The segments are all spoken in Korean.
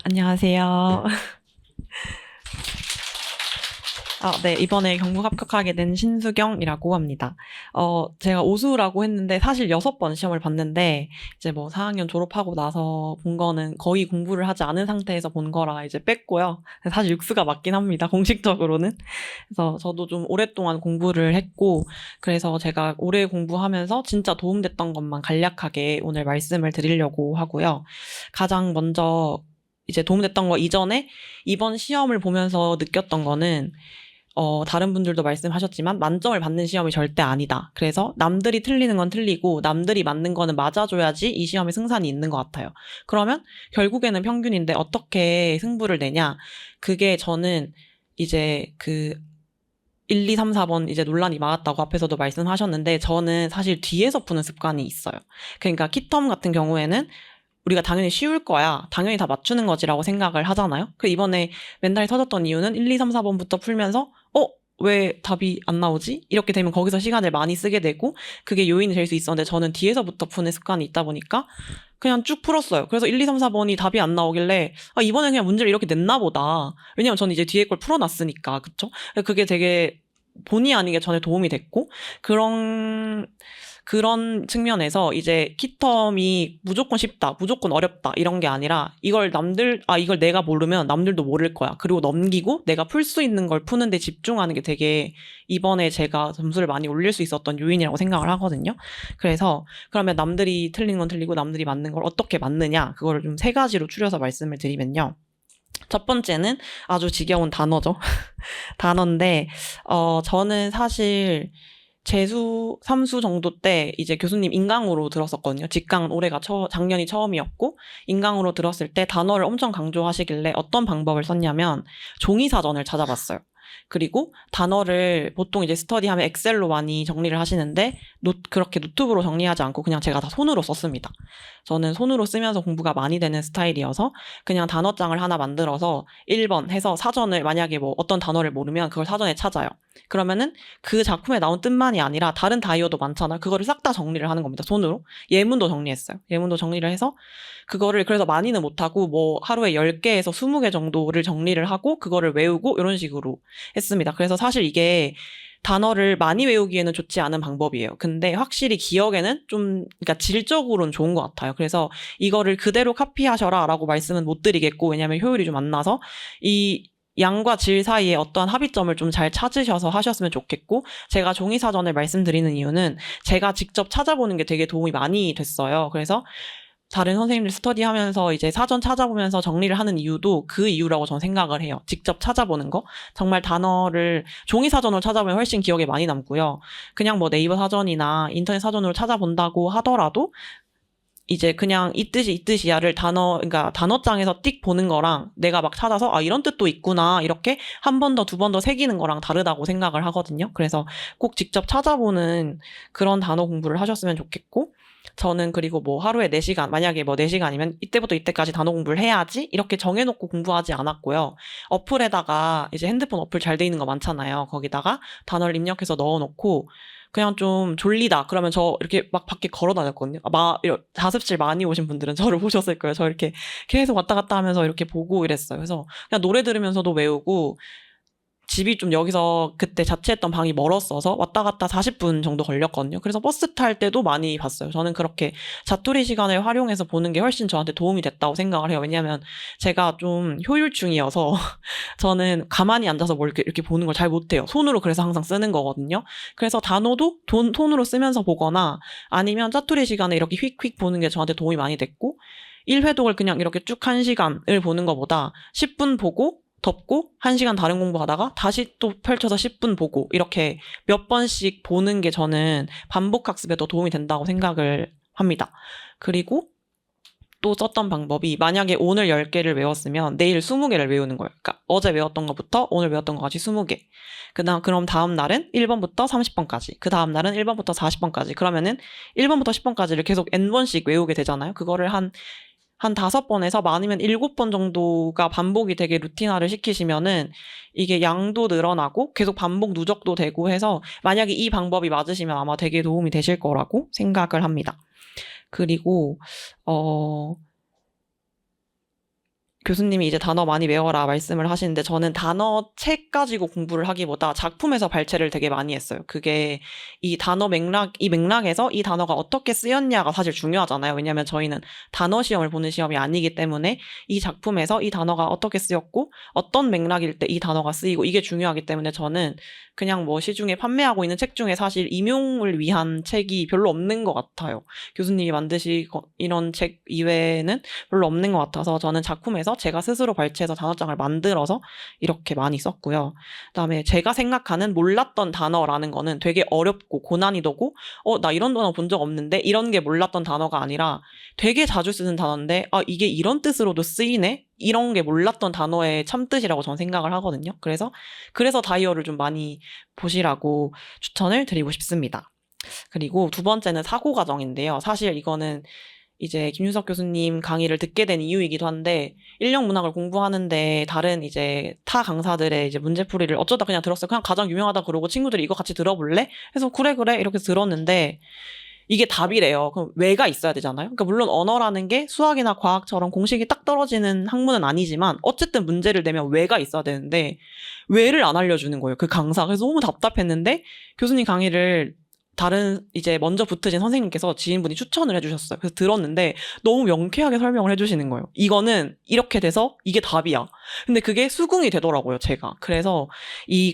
안녕하세요. 네, 이번에 경북 합격하게 된 신수경이라고 합니다. 제가 오수라고 했는데 사실 6번 시험을 봤는데 이제 뭐 4학년 졸업하고 나서 본 거는 거의 공부를 하지 않은 상태에서 본 거라 이제 뺐고요. 사실 육수가 맞긴 합니다, 공식적으로는. 그래서 저도 좀 오랫동안 공부를 했고, 그래서 제가 오래 공부하면서 진짜 도움됐던 것만 간략하게 오늘 말씀을 드리려고 하고요. 가장 먼저 이제 도움됐던 거 이전에 이번 시험을 보면서 느꼈던 거는 다른 분들도 말씀하셨지만 만점을 받는 시험이 절대 아니다. 그래서 남들이 틀리는 건 틀리고 남들이 맞는 거는 맞아줘야지 이 시험에 승산이 있는 것 같아요. 그러면 결국에는 평균인데 어떻게 승부를 내냐? 그게 저는 이제 1, 2, 3, 4번 이제 논란이 많았다고 앞에서도 말씀하셨는데 저는 사실 뒤에서 푸는 습관이 있어요. 그러니까 키텀 같은 경우에는 우리가 당연히 쉬울 거야. 당연히 다 맞추는 거지라고 생각을 하잖아요. 그 이번에 멘탈이 터졌던 이유는 1, 2, 3, 4번부터 풀면서 왜 답이 안 나오지? 이렇게 되면 거기서 시간을 많이 쓰게 되고 그게 요인이 될 수 있었는데 저는 뒤에서부터 푸는 습관이 있다 보니까 그냥 쭉 풀었어요. 그래서 1, 2, 3, 4번이 답이 안 나오길래 이번에 그냥 문제를 이렇게 냈나 보다. 왜냐면 저는 이제 뒤에 걸 풀어놨으니까. 그쵸? 그게 되게 본의 아니게 전에 도움이 됐고 그런 측면에서 이제 키텀이 무조건 쉽다, 무조건 어렵다 이런 게 아니라 이걸 내가 모르면 남들도 모를 거야. 그리고 넘기고 내가 풀 수 있는 걸 푸는데 집중하는 게 되게 이번에 제가 점수를 많이 올릴 수 있었던 요인이라고 생각을 하거든요. 그래서 그러면 남들이 틀린 건 틀리고 남들이 맞는 걸 어떻게 맞느냐 그거를 좀 3가지로 추려서 말씀을 드리면요. 첫 번째는 아주 지겨운 단어죠. 단어인데 저는 사실 재수 3수 정도 때 이제 교수님 인강으로 들었었거든요. 직강 올해가 작년이 처음이었고 인강으로 들었을 때 단어를 엄청 강조하시길래 어떤 방법을 썼냐면 종이 사전을 찾아봤어요. 그리고 단어를 보통 이제 스터디하면 엑셀로 많이 정리를 하시는데 그렇게 노트북으로 정리하지 않고 그냥 제가 다 손으로 썼습니다. 저는 손으로 쓰면서 공부가 많이 되는 스타일이어서 그냥 단어장을 하나 만들어서 1번 해서 사전을 만약에 뭐 어떤 단어를 모르면 그걸 사전에 찾아요. 그러면은 그 작품에 나온 뜻만이 아니라 다른 다이어도 많잖아. 그거를 싹 다 정리를 하는 겁니다. 손으로. 예문도 정리했어요. 예문도 정리를 해서 그거를 그래서 많이는 못하고 뭐 하루에 10개에서 20개 정도를 정리를 하고 그거를 외우고 이런 식으로 했습니다. 그래서 사실 이게 단어를 많이 외우기에는 좋지 않은 방법이에요. 근데 확실히 기억에는 그러니까 질적으로는 좋은 것 같아요. 그래서 이거를 그대로 카피하셔라 라고 말씀은 못 드리겠고, 왜냐면 효율이 좀 안 나서 이 양과 질 사이에 어떠한 합의점을 좀 잘 찾으셔서 하셨으면 좋겠고, 제가 종이사전을 말씀드리는 이유는 제가 직접 찾아보는 게 되게 도움이 많이 됐어요. 그래서 다른 선생님들 스터디하면서 이제 사전 찾아보면서 정리를 하는 이유도 그 이유라고 저는 생각을 해요. 직접 찾아보는 거. 정말 단어를 종이 사전으로 찾아보면 훨씬 기억에 많이 남고요. 그냥 뭐 네이버 사전이나 인터넷 사전으로 찾아본다고 하더라도 이제 그냥 이 뜻이 이 뜻이야를 그러니까 단어장에서 띡 보는 거랑 내가 막 찾아서 이런 뜻도 있구나 이렇게 한 번 더, 두 번 더 새기는 거랑 다르다고 생각을 하거든요. 그래서 꼭 직접 찾아보는 그런 단어 공부를 하셨으면 좋겠고, 저는 그리고 뭐 하루에 4시간, 만약에 뭐 4시간이면 이때부터 이때까지 단어 공부를 해야지 이렇게 정해놓고 공부하지 않았고요. 어플에다가 이제 핸드폰 어플 잘 돼 있는 거 많잖아요. 거기다가 단어를 입력해서 넣어놓고 그냥 좀 졸리다 그러면 저 이렇게 막 밖에 걸어 다녔거든요. 자습실 많이 오신 분들은 저를 보셨을 거예요. 저 이렇게 계속 왔다 갔다 하면서 이렇게 보고 이랬어요. 그래서 그냥 노래 들으면서도 외우고, 집이 좀 여기서 그때 자취했던 방이 멀었어서 왔다 갔다 40분 정도 걸렸거든요. 그래서 버스 탈 때도 많이 봤어요. 저는 그렇게 자투리 시간을 활용해서 보는 게 훨씬 저한테 도움이 됐다고 생각을 해요. 왜냐하면 제가 좀 효율충이어서 저는 가만히 앉아서 뭘 이렇게 보는 걸 잘 못해요. 손으로 그래서 항상 쓰는 거거든요. 그래서 단어도 손으로 쓰면서 보거나 아니면 짜투리 시간에 이렇게 휙휙 보는 게 저한테 도움이 많이 됐고, 1회독을 그냥 이렇게 쭉 1시간을 보는 것보다 10분 보고 덮고 1시간 다른 공부하다가 다시 또 펼쳐서 10분 보고 이렇게 몇 번씩 보는 게 저는 반복 학습에 더 도움이 된다고 생각을 합니다. 그리고 또 썼던 방법이 만약에 오늘 10개를 외웠으면 내일 20개를 외우는 거예요. 그러니까 어제 외웠던 것부터 오늘 외웠던 것까지 20개. 그럼 다음 날은 1번부터 30번까지. 그 다음 날은 1번부터 40번까지. 그러면은 1번부터 10번까지를 계속 N번씩 외우게 되잖아요. 그거를 한 5번에서 많으면 7번 정도가 반복이 되게 루틴화를 시키시면은 이게 양도 늘어나고 계속 반복 누적도 되고 해서 만약에 이 방법이 맞으시면 아마 되게 도움이 되실 거라고 생각을 합니다. 그리고 교수님이 이제 단어 많이 외워라 말씀을 하시는데 저는 단어 책 가지고 공부를 하기보다 작품에서 발췌를 되게 많이 했어요. 그게 이 단어 이 맥락에서 이 단어가 어떻게 쓰였냐가 사실 중요하잖아요. 왜냐하면 저희는 단어 시험을 보는 시험이 아니기 때문에 이 작품에서 이 단어가 어떻게 쓰였고 어떤 맥락일 때 이 단어가 쓰이고 이게 중요하기 때문에 저는 그냥 뭐 시중에 판매하고 있는 책 중에 사실 임용을 위한 책이 별로 없는 것 같아요. 교수님이 만드시고 이런 책 이외에는 별로 없는 것 같아서 저는 작품에서 제가 스스로 발췌해서 단어장을 만들어서 이렇게 많이 썼고요. 그다음에 제가 생각하는 몰랐던 단어라는 거는 되게 어렵고 고난이도고 나 이런 단어 본 적 없는데 이런 게 몰랐던 단어가 아니라 되게 자주 쓰는 단어인데 이게 이런 뜻으로도 쓰이네? 이런 게 몰랐던 단어의 참뜻이라고 저는 생각을 하거든요. 그래서 다이어를 좀 많이 보시라고 추천을 드리고 싶습니다. 그리고 두 번째는 사고 과정인데요. 사실 이거는 이제 김윤석 교수님 강의를 듣게 된 이유이기도 한데 인력 문학을 공부하는데 다른 이제 타 강사들의 이제 문제풀이를 어쩌다 그냥 들었어요. 그냥 가장 유명하다 그러고 친구들이 이거 같이 들어볼래? 해서 그래 이렇게 들었는데 이게 답이래요. 그럼 왜가 있어야 되잖아요. 그러니까 물론 언어라는 게 수학이나 과학처럼 공식이 딱 떨어지는 학문은 아니지만 어쨌든 문제를 내면 왜가 있어야 되는데 왜를 안 알려주는 거예요. 그 강사. 그래서 너무 답답했는데 교수님 강의를 다른 이제 먼저 붙으신 선생님께서 지인분이 추천을 해주셨어요. 그래서 들었는데 너무 명쾌하게 설명을 해주시는 거예요. 이거는 이렇게 돼서 이게 답이야. 근데 그게 수긍이 되더라고요, 제가. 그래서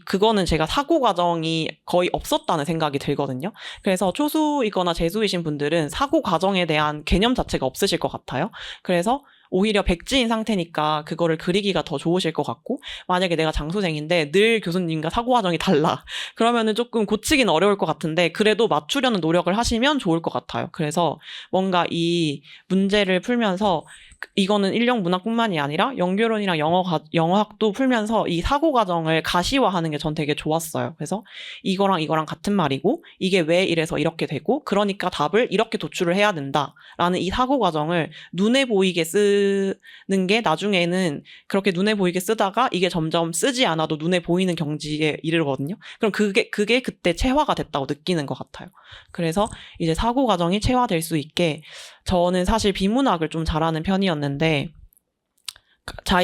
그거는 제가 사고 과정이 거의 없었다는 생각이 들거든요. 그래서 초수이거나 재수이신 분들은 사고 과정에 대한 개념 자체가 없으실 것 같아요. 그래서 오히려 백지인 상태니까 그거를 그리기가 더 좋으실 것 같고 만약에 내가 장수생인데 늘 교수님과 사고 과정이 달라. 그러면은 조금 고치기는 어려울 것 같은데 그래도 맞추려는 노력을 하시면 좋을 것 같아요. 그래서 뭔가 이 문제를 풀면서 이거는 인력 문학뿐만이 아니라 연결론이랑 영어학도 풀면서 이 사고 과정을 가시화하는 게 전 되게 좋았어요. 그래서 이거랑 같은 말이고 이게 왜 이래서 이렇게 되고 그러니까 답을 이렇게 도출을 해야 된다라는 이 사고 과정을 눈에 보이게 쓰는 게 나중에는 그렇게 눈에 보이게 쓰다가 이게 점점 쓰지 않아도 눈에 보이는 경지에 이르거든요. 그럼 그게 그때 체화가 됐다고 느끼는 것 같아요. 그래서 이제 사고 과정이 체화될 수 있게 저는 사실 비문학을 좀 잘하는 편이었는데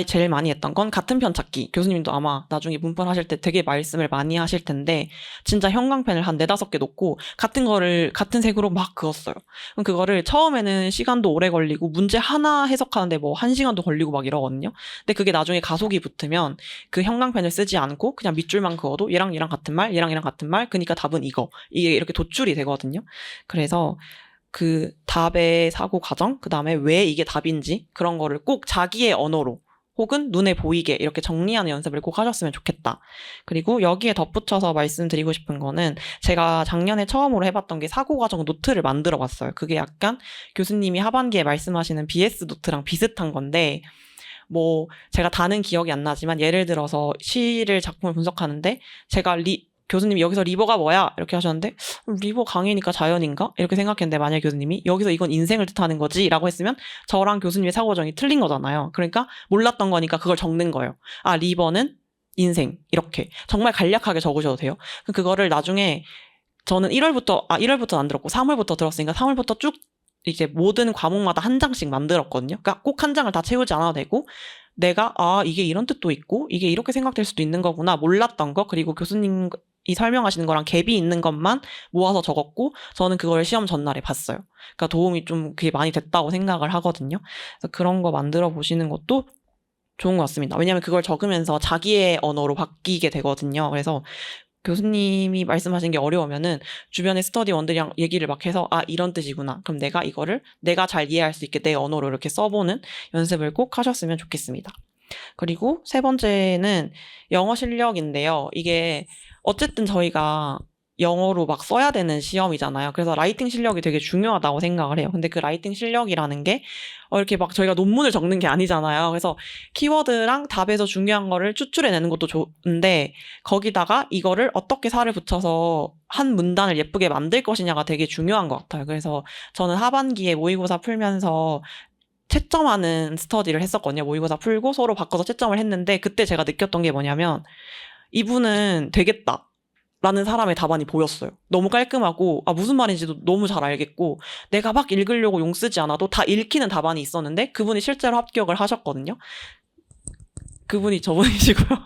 제일 많이 했던 건 같은 편 찾기. 교수님도 아마 나중에 문법 하실 때 되게 말씀을 많이 하실 텐데 진짜 형광펜을 한 4-5개 놓고 같은 거를 같은 색으로 막 그었어요. 그럼 그거를 처음에는 시간도 오래 걸리고 문제 하나 해석하는데 뭐 1시간도 걸리고 막 이러거든요. 근데 그게 나중에 가속이 붙으면 그 형광펜을 쓰지 않고 그냥 밑줄만 그어도 얘랑 같은 말, 얘랑 같은 말, 그러니까 답은 이게 이렇게 도출이 되거든요. 그래서 그 답의 사고 과정, 그 다음에 왜 이게 답인지 그런 거를 꼭 자기의 언어로 혹은 눈에 보이게 이렇게 정리하는 연습을 꼭 하셨으면 좋겠다. 그리고 여기에 덧붙여서 말씀드리고 싶은 거는 제가 작년에 처음으로 해봤던 게 사고 과정 노트를 만들어 봤어요. 그게 약간 교수님이 하반기에 말씀하시는 BS 노트랑 비슷한 건데 뭐 제가 다는 기억이 안 나지만 예를 들어서 시를 작품을 분석하는데 제가 교수님이 여기서 리버가 뭐야? 이렇게 하셨는데 리버 강이니까 자연인가? 이렇게 생각했는데 만약 교수님이 여기서 이건 인생을 뜻하는 거지 라고 했으면 저랑 교수님의 사고 과정이 틀린 거잖아요. 그러니까 몰랐던 거니까 그걸 적는 거예요. 리버는 인생 이렇게 정말 간략하게 적으셔도 돼요. 그거를 나중에 저는 1월부터 안 들었고 3월부터 들었으니까 3월부터 쭉 이제 모든 과목마다 한 장씩 만들었거든요. 그러니까 꼭 한 장을 다 채우지 않아도 되고 내가 이게 이런 뜻도 있고 이게 이렇게 생각될 수도 있는 거구나 몰랐던 거 그리고 교수님이 설명하시는 거랑 갭이 있는 것만 모아서 적었고 저는 그걸 시험 전날에 봤어요. 그러니까 도움이 좀 그게 많이 됐다고 생각을 하거든요. 그래서 그런 거 만들어 보시는 것도 좋은 것 같습니다. 왜냐하면 그걸 적으면서 자기의 언어로 바뀌게 되거든요. 그래서 교수님이 말씀하신 게 어려우면은 주변의 스터디원들이랑 얘기를 막 해서 이런 뜻이구나. 그럼 내가 잘 이해할 수 있게 내 언어로 이렇게 써보는 연습을 꼭 하셨으면 좋겠습니다. 그리고 세 번째는 영어 실력인데요. 이게 어쨌든 저희가 영어로 막 써야 되는 시험이잖아요. 그래서 라이팅 실력이 되게 중요하다고 생각을 해요. 근데 그 라이팅 실력이라는 게 이렇게 막 저희가 논문을 적는 게 아니잖아요. 그래서 키워드랑 답에서 중요한 거를 추출해내는 것도 좋은데 거기다가 이거를 어떻게 살을 붙여서 한 문단을 예쁘게 만들 것이냐가 되게 중요한 것 같아요. 그래서 저는 하반기에 모의고사 풀면서 채점하는 스터디를 했었거든요. 모의고사 풀고 서로 바꿔서 채점을 했는데 그때 제가 느꼈던 게 뭐냐면 이분은 되겠다. 라는 사람의 답안이 보였어요. 너무 깔끔하고 무슨 말인지도 너무 잘 알겠고 내가 막 읽으려고 용 쓰지 않아도 다 읽히는 답안이 있었는데 그분이 실제로 합격을 하셨거든요. 그분이 저분이시고요.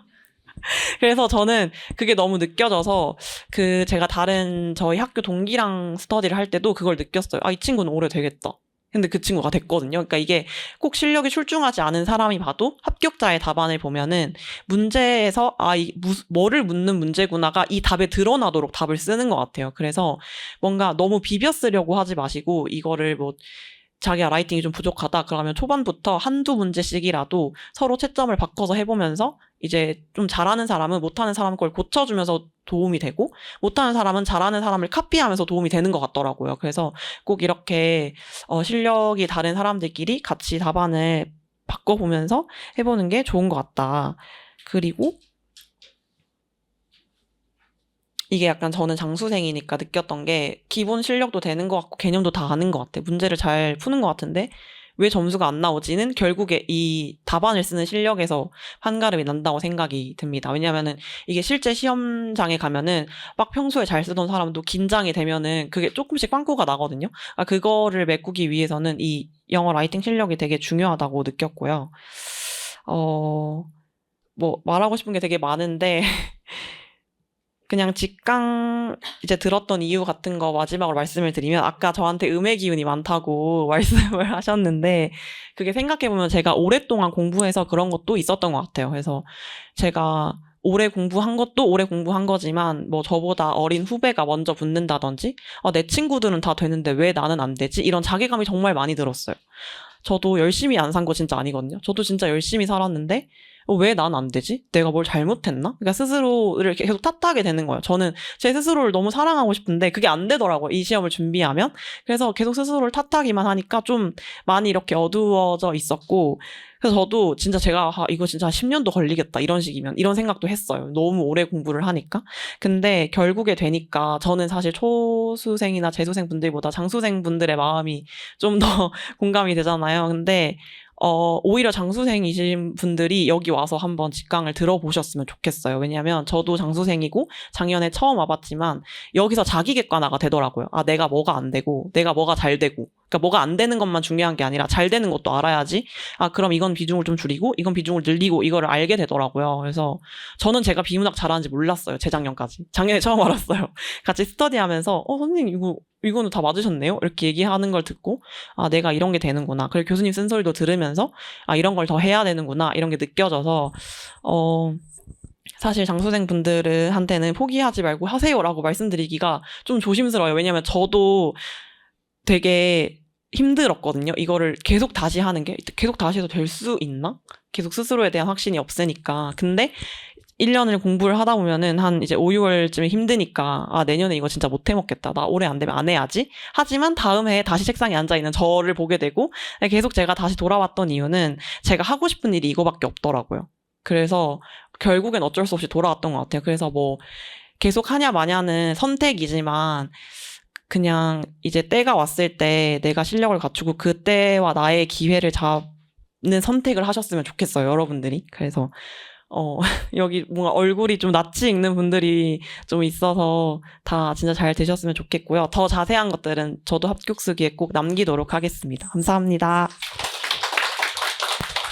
그래서 저는 그게 너무 느껴져서 제가 다른 저희 학교 동기랑 스터디를 할 때도 그걸 느꼈어요. 아, 이 친구는 오래 되겠다. 근데 그 친구가 됐거든요. 그러니까 이게 꼭 실력이 출중하지 않은 사람이 봐도 합격자의 답안을 보면은 문제에서 뭐를 묻는 문제구나가 이 답에 드러나도록 답을 쓰는 것 같아요. 그래서 뭔가 너무 비벼 쓰려고 하지 마시고 이거를 뭐 자기가 라이팅이 좀 부족하다 그러면 초반부터 한두 문제씩이라도 서로 채점을 바꿔서 해보면서 이제 좀 잘하는 사람은 못하는 사람 걸 고쳐주면서 도움이 되고 못하는 사람은 잘하는 사람을 카피하면서 도움이 되는 것 같더라고요. 그래서 꼭 이렇게 실력이 다른 사람들끼리 같이 답안을 바꿔보면서 해보는 게 좋은 것 같다. 그리고 이게 약간 저는 장수생이니까 느꼈던 게 기본 실력도 되는 것 같고 개념도 다 아는 것 같아. 문제를 잘 푸는 것 같은데 왜 점수가 안 나오지는 결국에 이 답안을 쓰는 실력에서 판가름이 난다고 생각이 듭니다. 왜냐면은 이게 실제 시험장에 가면은 막 평소에 잘 쓰던 사람도 긴장이 되면은 그게 조금씩 빵꾸가 나거든요. 그거를 메꾸기 위해서는 이 영어 라이팅 실력이 되게 중요하다고 느꼈고요. 뭐 말하고 싶은 게 되게 많은데 그냥 직강 이제 들었던 이유 같은 거 마지막으로 말씀을 드리면 아까 저한테 음의 기운이 많다고 말씀을 하셨는데 그게 생각해보면 제가 오랫동안 공부해서 그런 것도 있었던 것 같아요. 그래서 제가 오래 공부한 것도 오래 공부한 거지만 뭐 저보다 어린 후배가 먼저 붙는다든지 내 친구들은 다 되는데 왜 나는 안 되지? 이런 자괴감이 정말 많이 들었어요. 저도 열심히 안 산 거 진짜 아니거든요. 저도 진짜 열심히 살았는데 왜 난 안 되지? 내가 뭘 잘못했나? 그러니까 스스로를 계속 탓하게 되는 거예요. 저는 제 스스로를 너무 사랑하고 싶은데 그게 안 되더라고요. 이 시험을 준비하면. 그래서 계속 스스로를 탓하기만 하니까 좀 많이 이렇게 어두워져 있었고 그래서 저도 진짜 제가 이거 진짜 10년도 걸리겠다 이런 식이면 이런 생각도 했어요. 너무 오래 공부를 하니까. 근데 결국에 되니까 저는 사실 초수생이나 재수생 분들보다 장수생 분들의 마음이 좀 더 공감이 되잖아요. 근데 오히려 장수생이신 분들이 여기 와서 한번 직강을 들어보셨으면 좋겠어요. 왜냐하면 저도 장수생이고 작년에 처음 와봤지만 여기서 자기 객관화가 되더라고요. 내가 뭐가 안 되고 내가 뭐가 잘 되고 그러니까 뭐가 안 되는 것만 중요한 게 아니라 잘 되는 것도 알아야지 그럼 이건 비중을 좀 줄이고 이건 비중을 늘리고 이거를 알게 되더라고요. 그래서 저는 제가 비문학 잘하는지 몰랐어요. 재작년까지. 작년에 처음 알았어요. 같이 스터디하면서 선생님 이거는 다 맞으셨네요? 이렇게 얘기하는 걸 듣고 내가 이런 게 되는구나. 그리고 교수님 쓴 소리도 들으면서 이런 걸 더 해야 되는구나. 이런 게 느껴져서 사실 장수생 분들한테는 포기하지 말고 하세요라고 말씀드리기가 좀 조심스러워요. 왜냐면 저도 되게 힘들었거든요. 이거를 계속 다시 하는 게 계속 다시 해도 될 수 있나? 계속 스스로에 대한 확신이 없으니까. 근데 1년을 공부를 하다 보면은 한 이제 5, 6월쯤에 힘드니까 내년에 이거 진짜 못 해먹겠다. 나 올해 안 되면 안 해야지. 하지만 다음 해에 다시 책상에 앉아있는 저를 보게 되고 계속 제가 다시 돌아왔던 이유는 제가 하고 싶은 일이 이거밖에 없더라고요. 그래서 결국엔 어쩔 수 없이 돌아왔던 것 같아요. 그래서 뭐 계속 하냐 마냐는 선택이지만 그냥 이제 때가 왔을 때 내가 실력을 갖추고 그때와 나의 기회를 잡는 선택을 하셨으면 좋겠어요. 여러분들이. 그래서 여기 뭔가 얼굴이 좀 낯이 익는 분들이 좀 있어서 다 진짜 잘 되셨으면 좋겠고요. 더 자세한 것들은 저도 합격 쓰기에 꼭 남기도록 하겠습니다. 감사합니다.